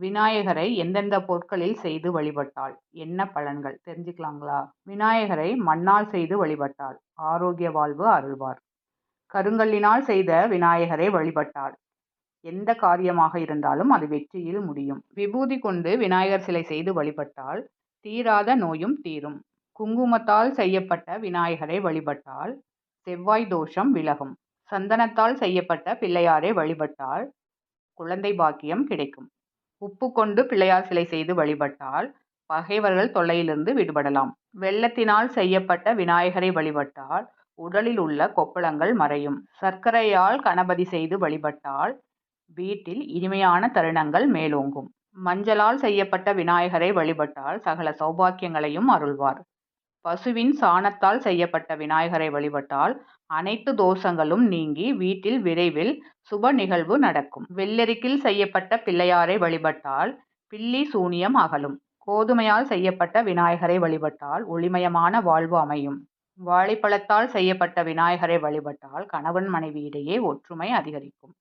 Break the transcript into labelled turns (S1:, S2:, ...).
S1: விநாயகரை எந்தெந்த பொருட்களில் செய்து வழிபட்டால் என்ன பலன்கள் தெரிஞ்சுக்கலாங்களா? விநாயகரை மண்ணால் செய்து வழிபட்டால் ஆரோக்கிய வாழ்வு அருள்வார். கருங்கல்லினால் செய்த விநாயகரை வழிபட்டால் எந்த காரியமாக இருந்தாலும் அது வெற்றியில் முடியும். விபூதி கொண்டு விநாயகர் சிலை செய்து வழிபட்டால் தீராத நோயும் தீரும். குங்குமத்தால் செய்யப்பட்ட விநாயகரை வழிபட்டால் செவ்வாய் தோஷம் விலகும். சந்தனத்தால் செய்யப்பட்ட பிள்ளையாரை வழிபட்டால் குழந்தை பாக்கியம் கிடைக்கும். உப்பு கொண்டு பிள்ளையார் சிலை செய்து வழிபட்டால் பகைவர்கள் தொல்லையிலிருந்து விடுபடலாம். வெல்லத்தினால் செய்யப்பட்ட விநாயகரை வழிபட்டால் உடலில் உள்ள கொப்பளங்கள் மறையும். சர்க்கரையால் கணபதி செய்து வழிபட்டால் வீட்டில் இனிமையான தருணங்கள் மேலோங்கும். மஞ்சளால் செய்யப்பட்ட விநாயகரை வழிபட்டால் சகல சௌபாக்கியங்களையும் அருள்வார். பசுவின் சாணத்தால் செய்யப்பட்ட விநாயகரை வழிபட்டால் அனைத்து தோஷங்களும் நீங்கி வீட்டில் விரைவில் சுப நிகழ்வு நடக்கும். வெள்ளரிக்கில் செய்யப்பட்ட பிள்ளையாரை வழிபட்டால் பில்லி சூனியம் அகலும். கோதுமையால் செய்யப்பட்ட விநாயகரை வழிபட்டால் ஒளிமயமான வாழ்வு அமையும். வாழைப்பழத்தால் செய்யப்பட்ட விநாயகரை வழிபட்டால் கணவன் மனைவி இடையே ஒற்றுமை அதிகரிக்கும்.